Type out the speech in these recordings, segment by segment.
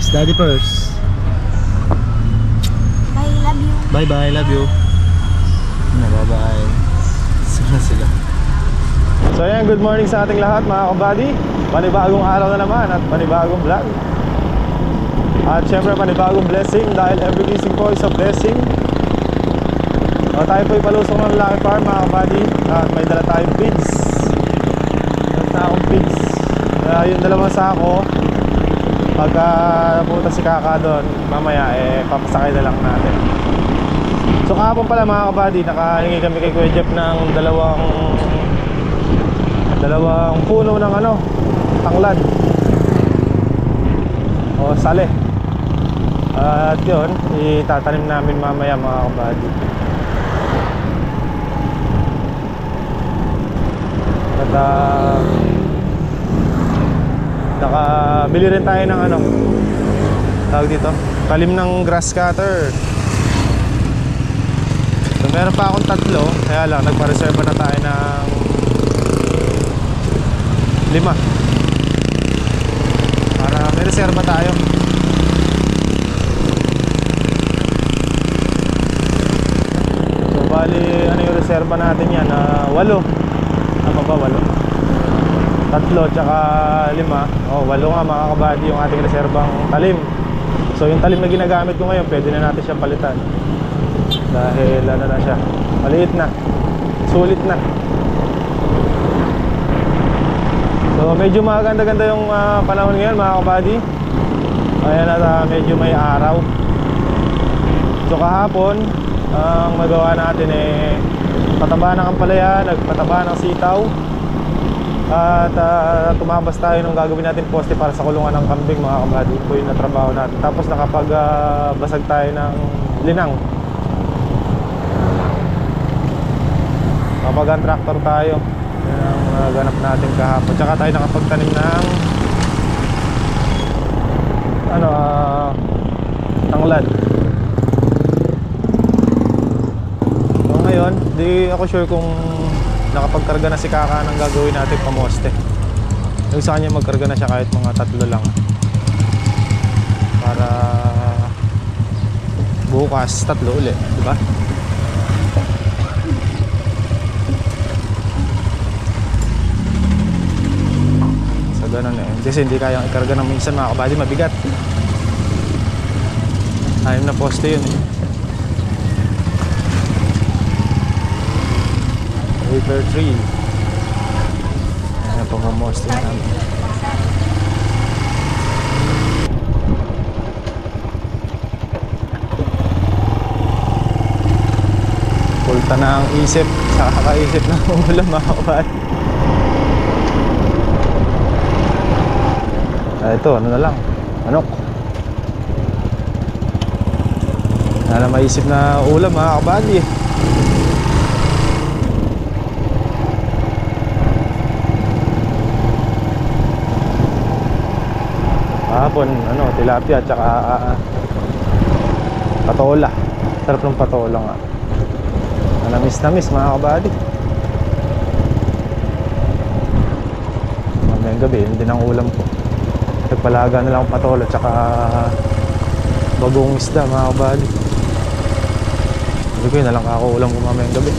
first. Daddy first. Bye, love you. Bye bye, love you. Bye bye. Saan sila? So ayan, good morning sa ating lahat mga kabady. Panibagong araw na naman at panibagong vlog. At syempre panibagong blessing, dahil every gising po is a blessing. Tayo po ipalusong ng Lucky Farm mga kabady. At may dala tayong pigs. Meron na akong pigs. Yung dalawang sako, pagka napunta si Kaka doon, mamaya papasakay na lang natin. So kahapon pala mga kabady, nakahingi kami kay Kuya Jeff ng dalawang puno ng tanglad o sale. At yun, itatanim namin mamaya mga kabady. At nakabili rin tayo ng tawag dito, talim ng grass cutter. So meron pa akong 3, kaya lang nagpa-reserve na tayo ng 5 para may reserva tayo. So bali yung reserva natin yan, 8. Tama ba 8? 3 tsaka 5. 8 nga mga kabady yung ating reserbang talim. So yung talim na ginagamit ko ngayon, pwede na natin siyang palitan. Dahil na siya, maliit na, sulit na. So medyo maganda-ganda yung panahon ngayon mga kabady. Ayan at medyo may araw. So kahapon, ang magawa natin pataba ng ampalaya, nagpataba ng sitaw. At tumabas tayo nung gagawin natin poste para sa kulungan ng kambing mga kabady. Ito yung natrabaho natin. Tapos nakapagbasag tayo ng linang. Kapagan tractor tayo. Yan ang ganap natin kahapon. Tsaka tayo nakapagtanim ng tanglad. So ngayon, di ako sure kung nakapagkarga na si Kaka ng gagawin natin pamoste. Yung sa kanya magkarga na siya kahit mga 3 lang. Para bukas 3 ulit, di ba? So ganun kasi hindi kayang ikarga ng minsan mga kabady, mabigat. Ayun na poste yun River 3. Ayan pang pamoste namin. Pulta na ang isip sa kakaisip ng ulam mga kabady. Ito, na lang, manok. Wala na maisip na ulam mga kabady. Hapon, tilapia tsaka patola. Sarap ng patola nga. Namis mga kabady. Mamayang gabi, hindi ng ulam ko. Nagpalaga na lang patola tsaka bagong isda mga kabady. Sabi ko yun na lang ako ulam ko mamayang gabi.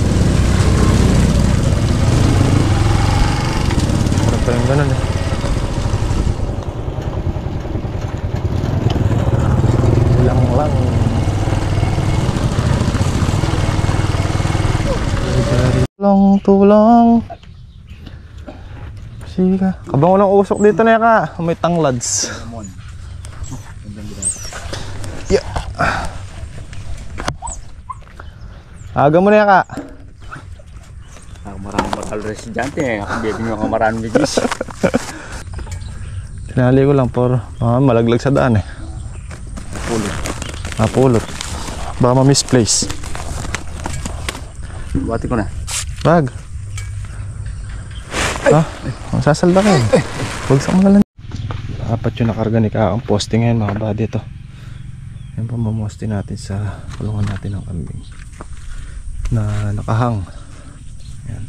Sarap pa rin ganun lang. Tulong. Sige ka. Kabango ng usok dito na ka. May tanglads. Yeah. Aga mo na ka. Maraming bakal residente hindi nyo ako maraming bigis. Tinali ko lang por malaglag sa daan Napulot. Baka ma-misplace. Buhati ko na. Bag. Sasalda ka Bulsa mo na lang. Apat yung nakarga ni Kaka ang posting ngayon mga buddy. Ito yan pa mamoste natin sa kulungan natin ng kambing na nakahang. Yan.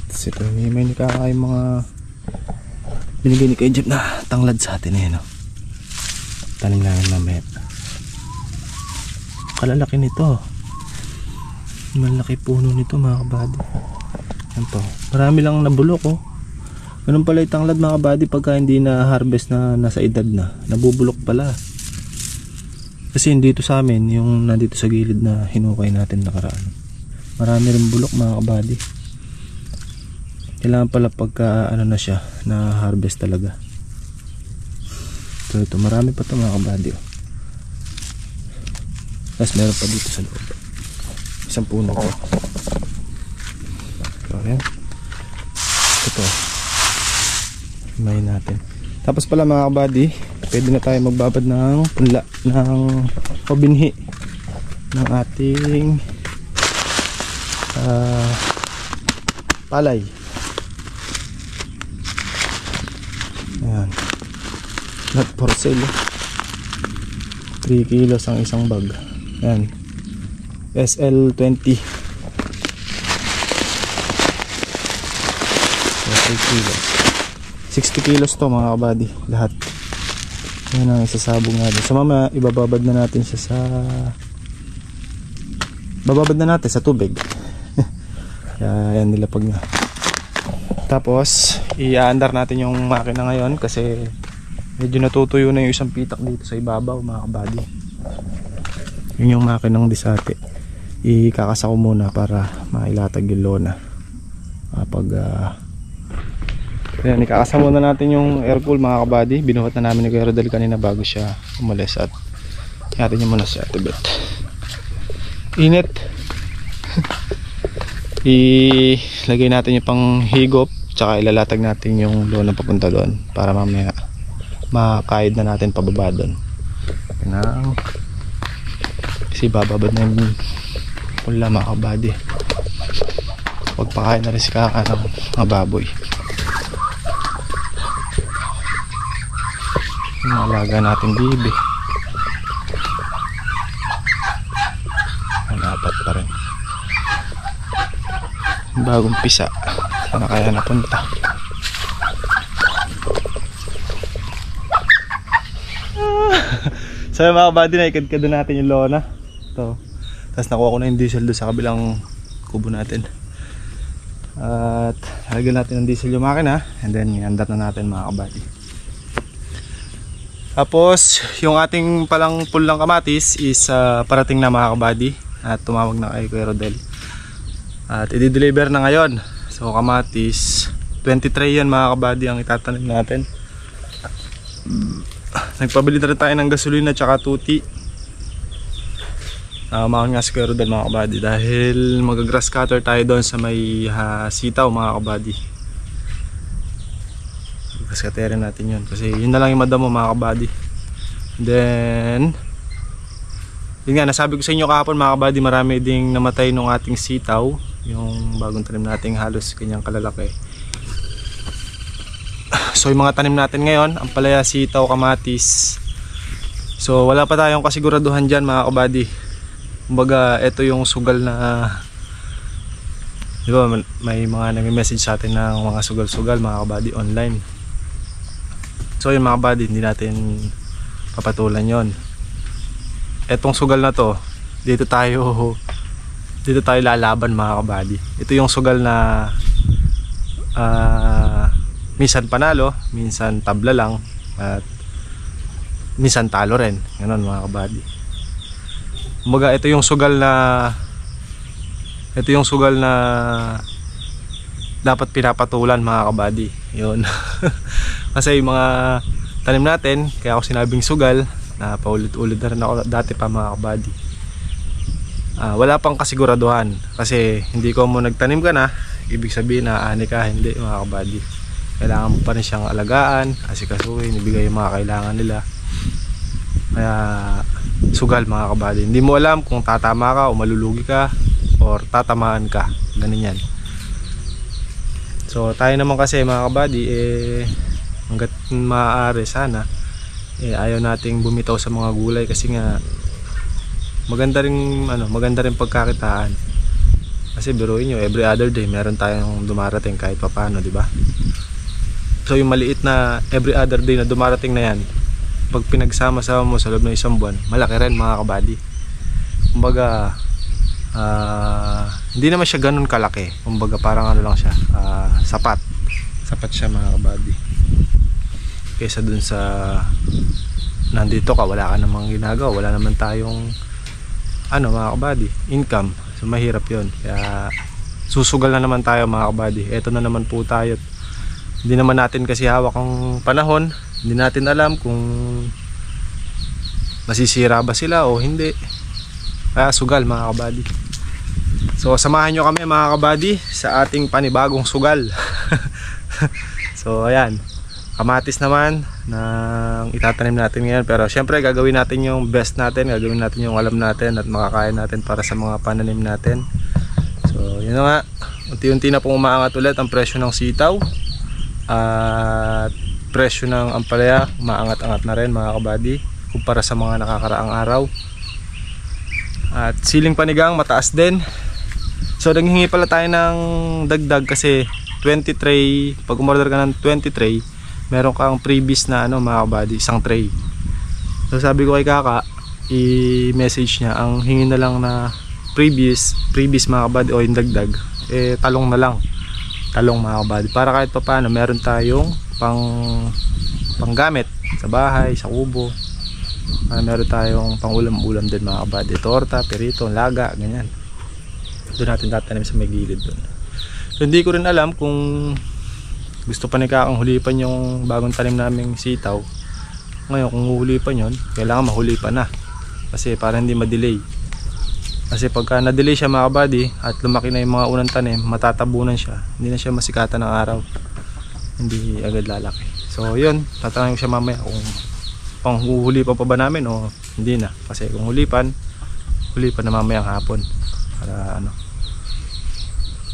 Tapos ito may Kaka yung mga binigay ni Kuya Jeff na tanglad sa atin eh, no? Tanim namin mamaya. Kalalaki nito. Malaki puno nito mga kabady. Yan po. Marami lang nabulok oh. Ganun pala yung tanglad mga kabady pagka hindi na harvest na nasa edad na. Nabubulok pala. Kasi dito sa amin, yung nandito sa gilid na hinukay natin nakaraan. Marami rin bulok mga kabady. Kailangan pala pagka ano na siya, na harvest talaga. So ito, marami pa ito mga kabady oh. Tapos meron pa dito sa loob. Isang puno ko. So ayan. Ito. Himayin natin. Tapos pala mga kabady, pwede na tayo magbabad ng punla, ng pabinhi ng ating palay. Ayan. Not for sale. 3 kilos ang isang bag. Ayan. SL20. 3 kilos. 60 kilos to mga kabady. Lahat. Yan ang isasabog natin. So mama, ibababad na natin siya sa tubig. Kaya yan nilapag na. Tapos i-aandar natin yung makina ngayon kasi medyo natutuyo na yung isang pitak dito sa ibabaw mga kabady. Yun yung makinang disate. Ikakasa ko muna para mailatag yung lona. Ayan, ikakasa muna natin yung air cool mga kabady. Binuhat na namin ni Kuya Rodel kanina bago siya umalis at natin niya muna siya tibet. Init. Ilagay natin yung pang higop tsaka ilalatag natin yung lona papunta doon para mamaya makahid na natin pababa doon. Kasi bababad na yung pula mga kabady. Pagpakain na rin si kaka ng mga baboy. Alaga natin bibi. Apat pa rin. Bagong pisa. Sana kaya napunta. So mga kabady, naikad-kada natin yung lona. Ito. Tapos nakuha ko na yung diesel doon sa kabilang kubo natin. At halagyan natin ng diesel yung makina. And then iandar na natin mga kabady. Tapos yung ating palang pulang kamatis is parating na mga kabady. At tumawag na kay Kuya Rodel. At i-deliver na ngayon. So kamatis 23 yan mga kabady ang itatanim natin. Nagpabili na rin tayo ng gasolina tsaka tuti. Mahal nga si Kuya Rodel mga kabady dahil mag-grass cutter tayo doon sa may sitaw mga kabady. Kaskaterin natin yun kasi yun na lang yung madamo mga kabady. Then yun nga, nasabi ko sa inyo kahapon mga kabady, marami ding namatay nung ating sitaw, yung bagong tanim nating halos kanyang kalalaki. So yung mga tanim natin ngayon, ang palaya, sitaw, kamatis. So wala pa tayong kasiguraduhan dyan mga kabady. Kumbaga ito yung sugal na, di ba may mga nag-message sa atin ng mga sugal-sugal mga kabady online. So yun mga kabady, hindi natin papatulan yon. Etong sugal na to, dito tayo lalaban mga kabady. Ito yung sugal na minsan panalo, minsan tabla lang, at minsan talo rin. Ganun mga kabady. Kumbaga ito yung sugal na dapat pinapatulan mga kabady. Yun. Kasi yung mga tanim natin, kaya ako sinabing sugal, na paulit-ulit na rin ako dati pa mga kabady. Wala pang kasiguraduhan kasi hindi ko mo nagtanim ka na, ibig sabihin na ani ka, hindi mga kabady. Kailangan mo pa rin siyang alagaan, asikasuhin, ibigay yung mga kailangan nila. Kaya sugal mga kabady. Hindi mo alam kung tatama ka o malulugi ka or tatamaan ka, ganun yan. So tayo naman kasi mga kabady, hanggat maaari sana ayaw nating bumitaw sa mga gulay kasi nga maganda rin pagkakitaan. Kasi biruin nyo, every other day meron tayong dumarating kahit papano, di ba? So yung maliit na every other day na dumarating na yan, pag pinagsama-sama mo sa loob ng isang buwan, malaki rin mga kabady. Kumbaga hindi naman siya ganun kalaki. Kumbaga parang ano lang siya, sapat siya mga kabady. Kaysa dun sa nandito ka, wala ka namang ginagawa, wala naman tayong mga kabady, income. So mahirap yun. Kaya susugal na naman tayo mga kabady. Eto na naman po tayo. Hindi naman natin kasi hawak ang panahon. Hindi natin alam kung masisira ba sila o hindi. Kaya sugal mga kabady. So samahan nyo kami mga kabady sa ating panibagong sugal. So ayan, kamatis naman na itatanim natin ngayon. Pero syempre gagawin natin yung best natin, gagawin natin yung alam natin at makakaya natin para sa mga pananim natin. So yun na nga, unti-unti na pong umaangat ulit ang presyo ng sitaw at presyo ng ampalaya, maangat-angat na rin mga kabady kumpara sa mga nakakaraang araw. At siling panigang mataas din. So naghihingi pala tayo ng dagdag kasi 20 tray, pag umorder ka ng 20 tray, meron kang previous na mga kabady, isang tray. So sabi ko kay Kaka, i-message niya ang hingi na lang na previous mga kabady o yung dagdag, talong na lang. Talong mga kabady, para kahit pa paano meron tayong panggamit sa bahay, sa kubo. Meron tayong pang ulam-ulam din mga kabady, torta, perito, laga, ganyan. Doon natin tatanim sa may gilid doon. So hindi ko rin alam kung gusto pa ni Kakang hulipan yung bagong tanim naming sitaw. Ngayon kung huhulipan yun, kailangan mahulipan na, kasi para hindi ma-delay. Kasi pagka na-delay siya mga kabady at lumaki na yung mga unang tanim, matatabunan siya, hindi na siya masikatan ng araw, hindi agad lalaki. So yun, tatanungin ko siya mamaya kung panghuhulipan pa ba namin o hindi na. Kasi kung hulipan na mamayang hapon para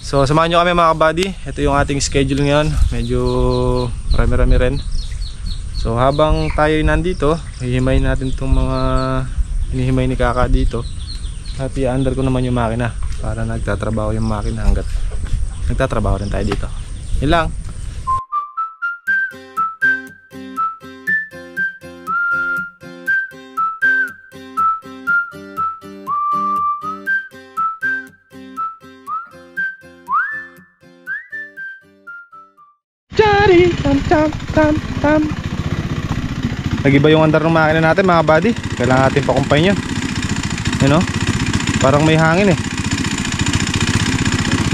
So samahan nyo kami mga kabady. Ito yung ating schedule ngayon. Medyo marami-rami rin. So habang tayo nandito, hihimayin natin itong mga hinihimay ni Kaka dito. At i-under ko naman yung makina para nagtatrabaho yung makina hanggat nagtatrabaho rin tayo dito. Yun lang. Tam. Nag-iba yung andar ng makina natin mga buddy. Kailangan natin pakumpay niya. Ano? Parang may hangin eh.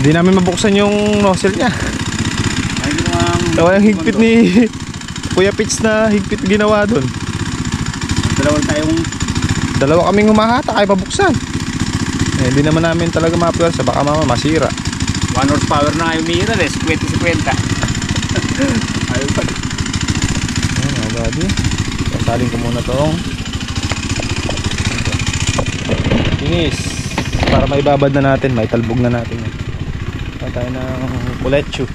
Hindi namin mabuksan yung nozzle niya. Kaya yung higpit ni Kuya Pitch na higpit ginawa doon. Dalawa kaming humahata kaya mabuksan. Hindi naman namin talaga mapwersa, baka mama masira. 1 horsepower na ngayon mira, 50-50. Ayun pa. Ayan mga buddy, sasalin ko muna tong kinis para maibabad na natin, may talbog na natin. Saan tayo ng kuletsu.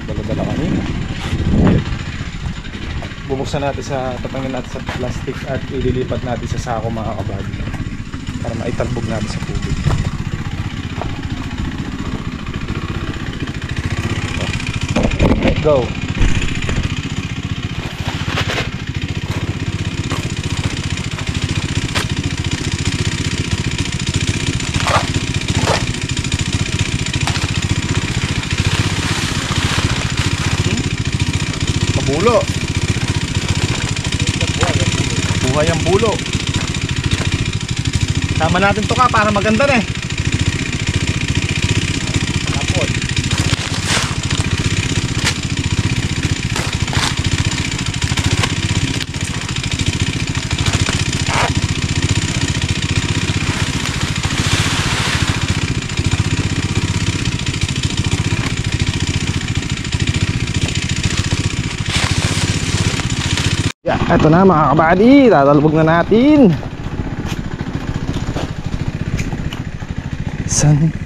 Dala-dala kanina. Bubuksan natin tatangin natin sa plastic at ililipat natin sa sako mga kabady para maitalbog natin sa tubig. Go. Bulo. Buhay ang bulo. Tama natin to ka para maganda na eh. Tapos. Yeah, eto na mga kabady, tatalbog na natin.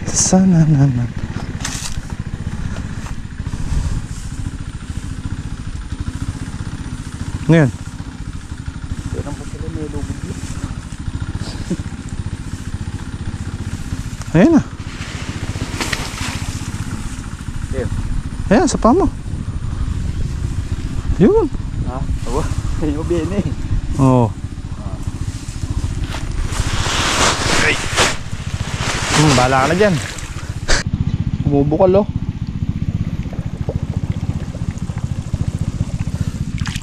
Sana naman. Ngayon. Yan po sila may lubog yun. Ayan na. Ayan, sa paa mo. Yun. Ha? Awa, ayun bien eh. Oo. Ay. Bahala ka na dyan. Bumubukal oh.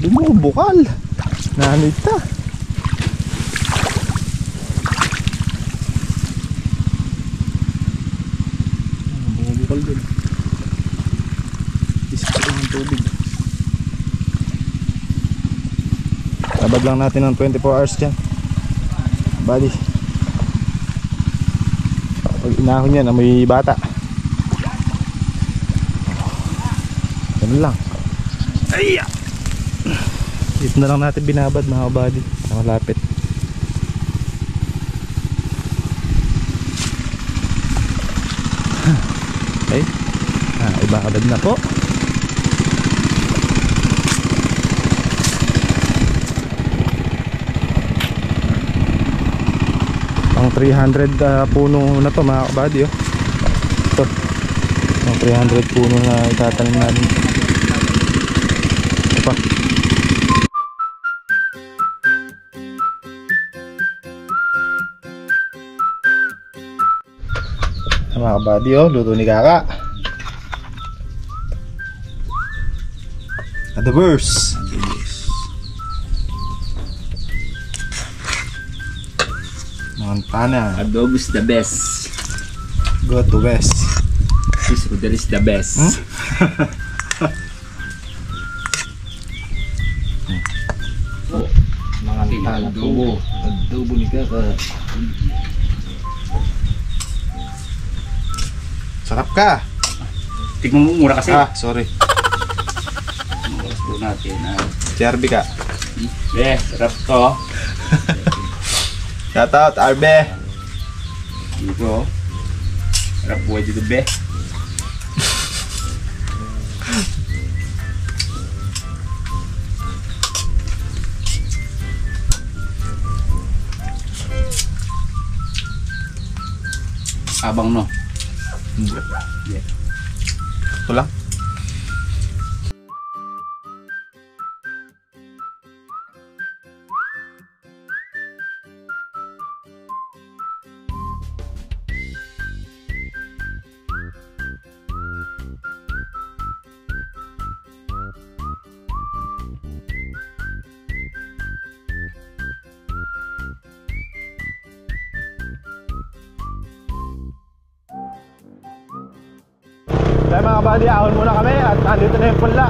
Bumubukal. Nanita. Bumubukal din. Isip ng tubig. Tabad lang natin ng 24 hours dyan. Buddy. Pag inahon yan, amoy bata. Ganun lang. Ay! Dito na lang natin binabad mga buddy. Malapit. Okay. Ibabad na po. Pang 300 puno na to mga kabady oh. Ito. Pang 300 puno na itatanim natin. Ito pa. Mga kabady oh, luto ni Kaka. Adobers. Montana. Adobo is the best. Go to west. This food is the best. Montana tubo. Adobo ni Kaka. Sarap ka. Tignan mo mura kasi. Sorry. Oras po natin. CRB ka. Sarap to. Shout out Arbe. Dito. Sarap buhay dito be. Abang no. Yeah. Ito lang. Kaya mga buddy, ahon muna kami at andito na yung punla.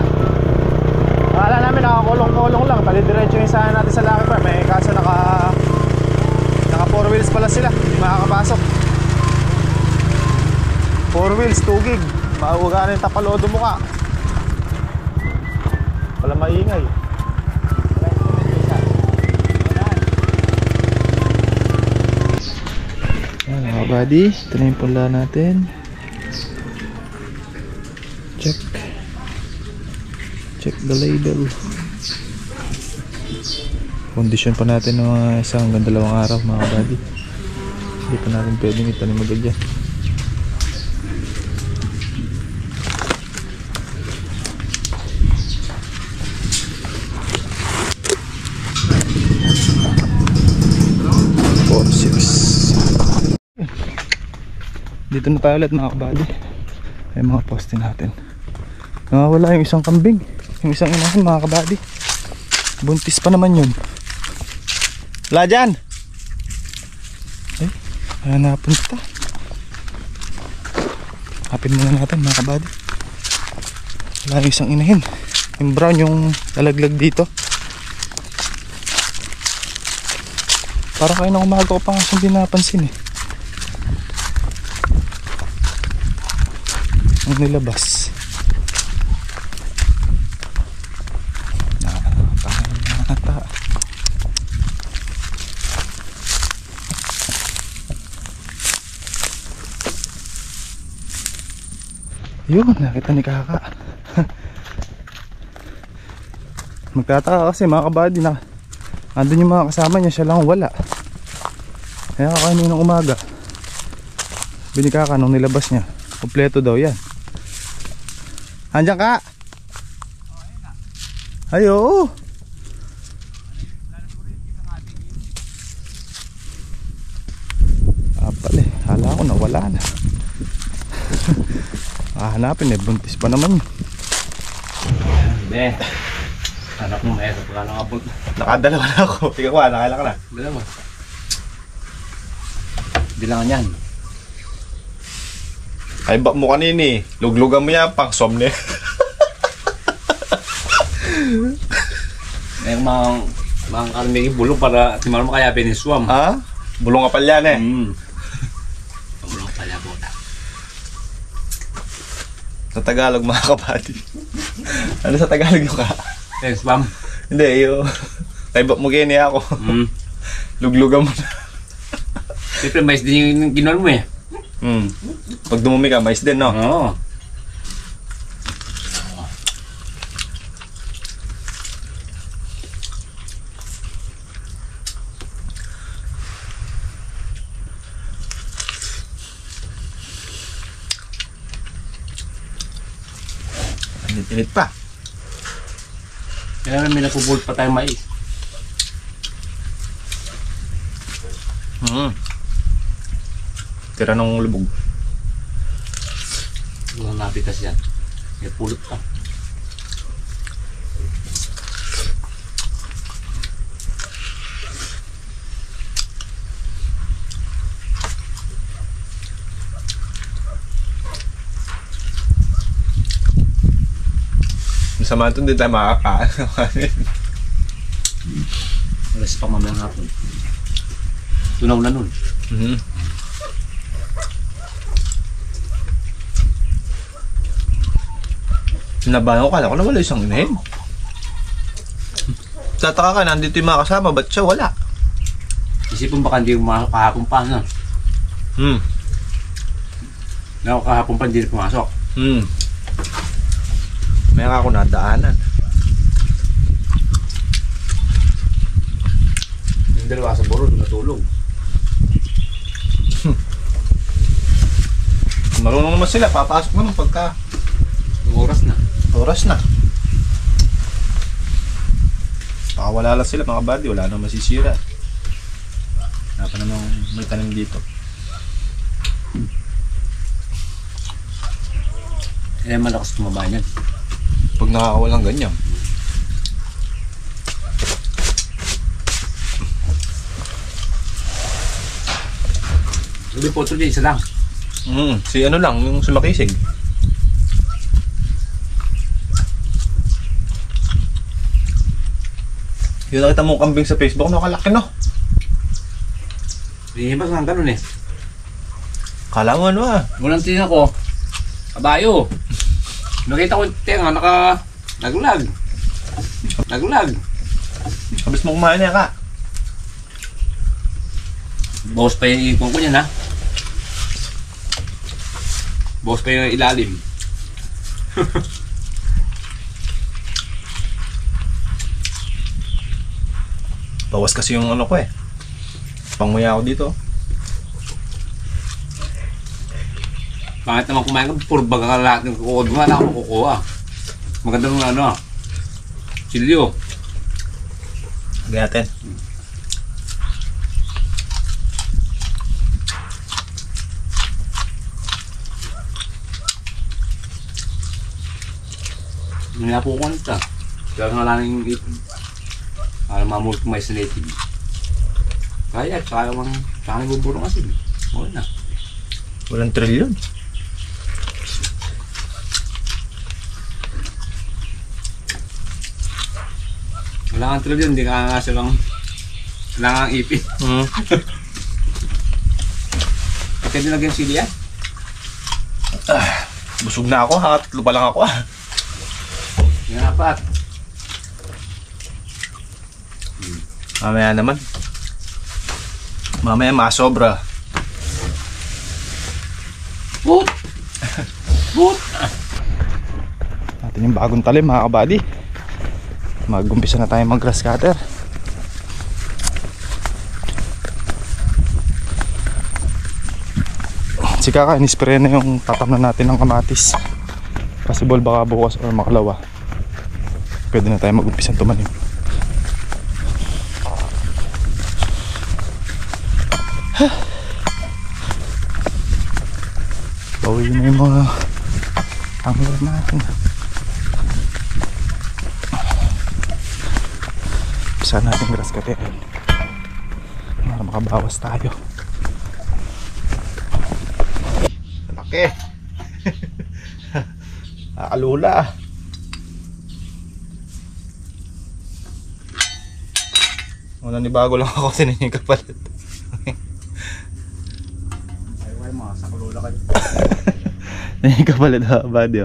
Akala namin nakakulong-kulong lang, tali-diretso yung sana natin sa Lucky Farm. Kaso naka 4 wheels pala sila, hindi makakapasok. 4 wheels, 2 gig. Mauuga na yung tapalodo mo ka. Pala maingay. Ayan mga buddy, ito na yung punla natin. Check the label. Condition pa natin ng isang hanggang 2 araw mga buddy. Hindi pa natin pwedeng itanim agad yan. Dito na tayo ulit mga kabady. Ay mga poste natin. Nawawala yung isang kambing. Yung isang inahin mga kabady. Buntis pa naman yun. Wala dyan. Ay, ayan napunta. Hapin muna natin mga kabady. Wala yung isang inahin. Yung brown yung lalaglag dito. Parang kayo na umaga ko pa nga siyang dinapansin eh. Ang nilabas. Nakakata. Yun, nakita ni Kaka. Magtataka kasi mga kabady na andun yung mga kasama niya, siya lang wala. Kaya kaninang umaga binikaka nung nilabas niya, kompleto daw yan. Andiyan ka? Ay, oo. Pala eh. Hala ko nawala na. Hanapin eh. Buntis pa naman yun. Hindi. Anak mo may sa pagkakapot. Nakadalawa na ako. Tika ko, nakailan ka na. Dalawa. Bilangan yan. Ay bak mo kanini. Luglugan mo yan. Pang somne. May mga karamig bulong para timar mo kaya piniswam. Ha? Bulong kapal yan eh. Bulong pala po. Sa Tagalog mga kabady. Ano sa Tagalog yung ka? Swam. Hindi, yung kay bak mo gini ako. Luglugan mo na. Siyempre mais din yung ginawa mo eh. Pag dumumi ka, mais din no? Oo. Init pa. Kaya may napupult pa tayong mais. Tira ng lubog. Walang napitas yan. May pulot pa. Masama ito, hindi tayo makakain. Alas pa mamayang hapon. Tunaw na nun. Sinabahan ko, kala ko na wala isang inahin. Tataka ka, nandito yung mga kasama, ba't siya wala? Isipin baka hindi pumasok kahapon pa na. Kahapon pa hindi pumasok. May ako nadaanan. Yung dalawa sa buro, doon natulog. Marunong naman sila, papasok naman pagka Oras na. oras na. Baka wala lang sila mga buddy, wala nang masisira. Wala pa namang may tanim dito. Kaya malakas tumaba niyan. Pag nakakawalang ganyan. Sabi po ito isa lang. Si ano lang, yung sumakisig. Yung nakita mong kambing sa Facebook, nakalaki no? Hindi ba saan ganun eh? Kala mo ano ah. Unang tingin ko, kabayo. Nakita ko yung tenga, naglag. Kabis mo kumain niya ka. Bawas pa yung ipon ko niyan ha. Bawas pa yung ilalim. Bawas kasi yung ano ko eh. Panguya ako dito. Bakit naman kumain ka, puro baga ka lahat ng kukuha. Wala akong kukuha. Maganda nung ano, chilyo. Lagyan natin. Nangyapa ko nito. Kaya nga lang yung ipon. Para mamulot ko may native. Kaya, kaya mang buburong asin. Okay na. Walang trilyon. Wala kang tulad yun, hindi ka nga silang wala kang ipin. Pagka nilagyan sili yan? Busog na ako, hakatatlo pa lang ako ah. Yan apat. Mamaya naman. Mamaya masobra. Boot! Boot! Natin yung bagong talim mga kabady. Mag-umpisa na tayo mag grass cutter. Si Kaka, inispray na yung tatam na natin ng kamatis. Possible baka bukas or makalawa pwede na tayo mag-umpisang tumanim. Bawi na yung mga angler natin. Bisa natin grass cutterin para makabawas tayo. Laki. Nakalula. Una ni bago lang ako sinin yung kapalit. Ay, mga sakalula kayo. Yung kapalit ha, buddy.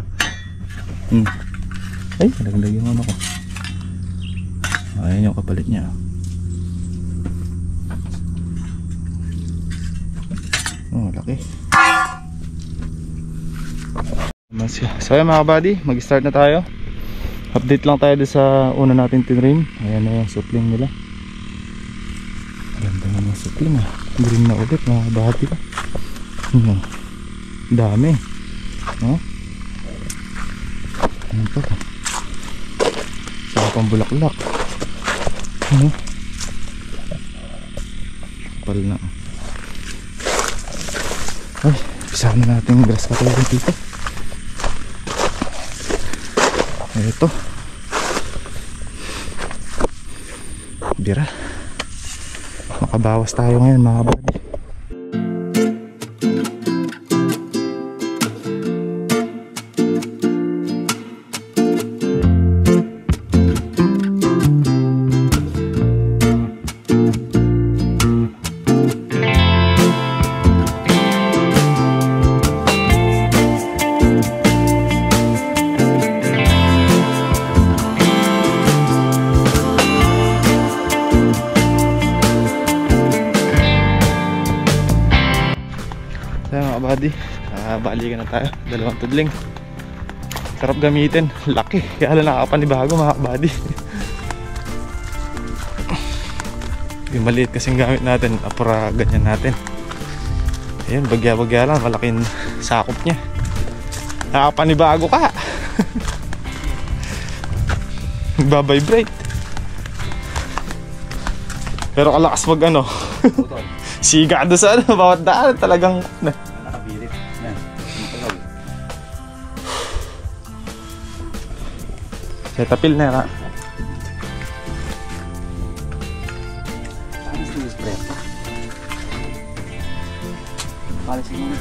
Ay, nalaglag yung ano ko. Ayan yung kapalit niya. Oh, laki. So ayan mga buddy, mag-start na tayo. Update lang tayo sa una natin tinrim. Ayan na yung supling nila. Ganda na yung supling ah. Green na ulit mga buddy ka. Dami. No? Ano pa ka? Saka pang bulaklak. Kapal na. Ay, pisahan na natin yung grass cutter dito. Ito. Bira. Makabawas tayo ngayon mga buddy. Buddy, balikan na tayo. Dalawang tudling. Sarap gamitin. Laki. Kaya lang nakakapanibago mga buddy. Yung maliit kasing gamit natin, apura ganyan natin. Ayun, bagya-bagya lang. Malaking sakop niya. Nakakapanibago ka. Nagbabibrate. Pero kalakas mag ano. Sigado sa ano, bawat daan talagang Nakabirit. Yan. Matulog. Setapil na ka. Saan yung spray pa? Palisin mo na.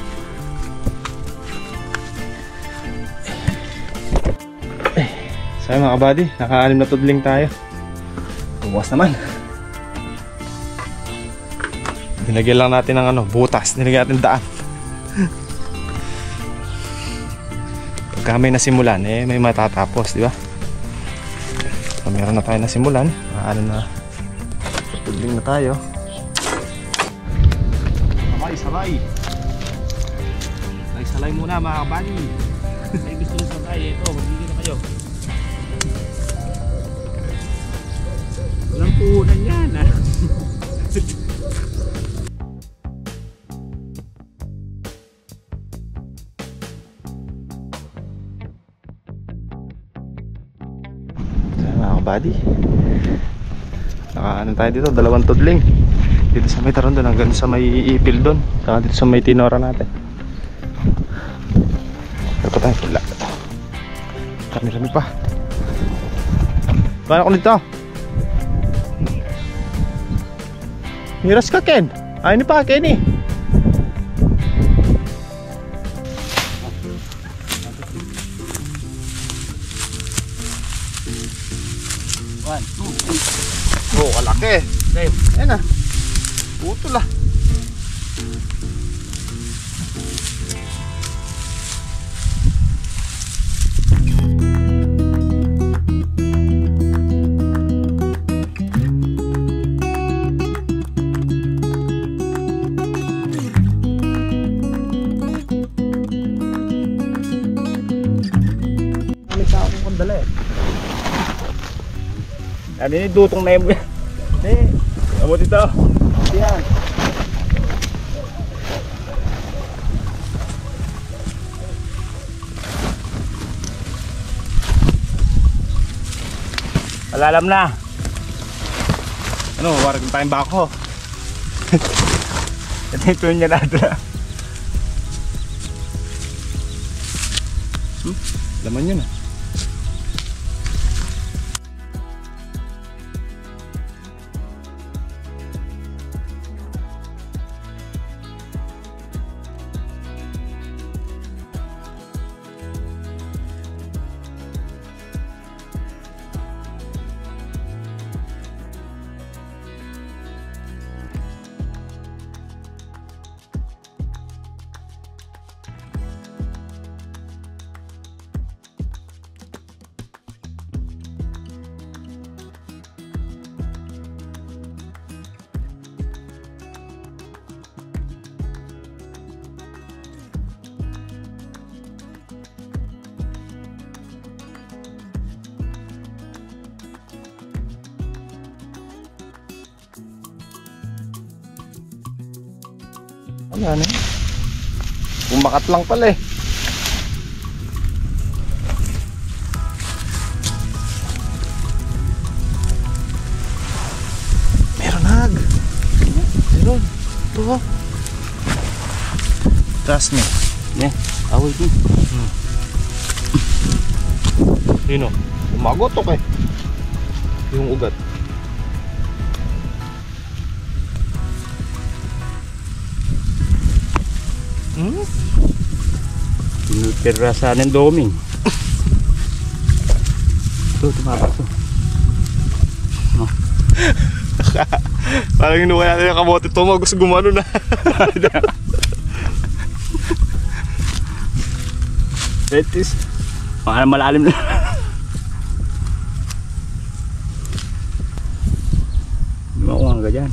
So yun mga buddy, naka-6 na tudling tayo. Buwas naman. Nilagyan lang natin ng ano, butas. Nilagyan natin daan. Pagka may nasimulan, eh may matatapos, di ba? So meron na tayo nasimulan. Ano na, tudling na tayo. Sabay. Salay muna mga kabali. May gusto nyo sabay, ito, magbigay na kayo. Walang puhunan yan ah. Buddy, nakaano tayo dito, dalawang tudling dito sa may taron doon hanggang sa may ipil doon, saka dito sa may tinora natin. Pero pa tayo pula, kami pa. Paano ko dito? Miras ka Ken, ayun pa Ken eh. Oh, kalaki. Ayan na. Putol ah. May sa akong kandala eh. Ano yung dutong na yung... Eh, amo dito. Yan. Malalam na. Ano, warag tayong bako. Ito yung tuloy niya natin. Laman yun ah. Wala na. Bumakat lang pala eh. Meron hag. Meron. Ito. Trust me. Yeah, away din. Yun o. Umagotok eh. Yung ugat. Pinupirasa ng doming. Ito, tumabak to. Parang inuha natin yung kamote. Tumagos gumano na. Betis. Mga malalim na. Lumakuha ka dyan.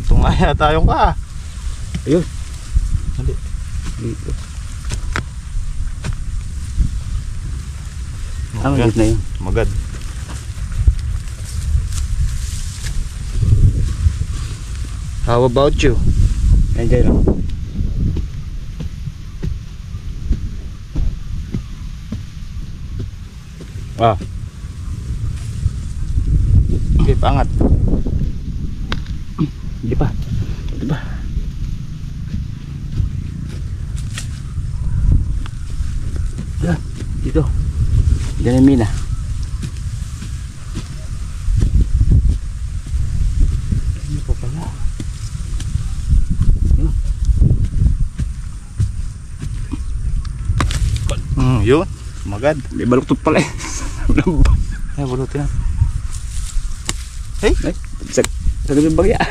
Tumaya tayong ka. Ayun. Hindi. Dito. Magad na yun. Magad. How about you? Enjoy lang. Ah. Okay, pangat. Hindi pa. Hindi pa. Yan. Dito. Diyan yung mina. Ano pa pala? Yun. Magad. May baluktot pala eh. Ay, bulutin na. Ay, sa yung bagya.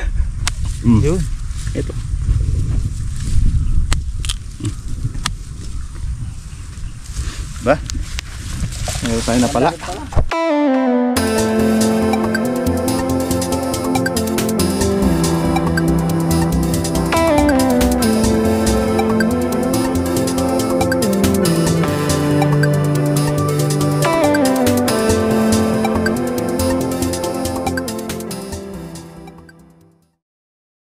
Yun. Ito. Ba? Meron tayo na pala.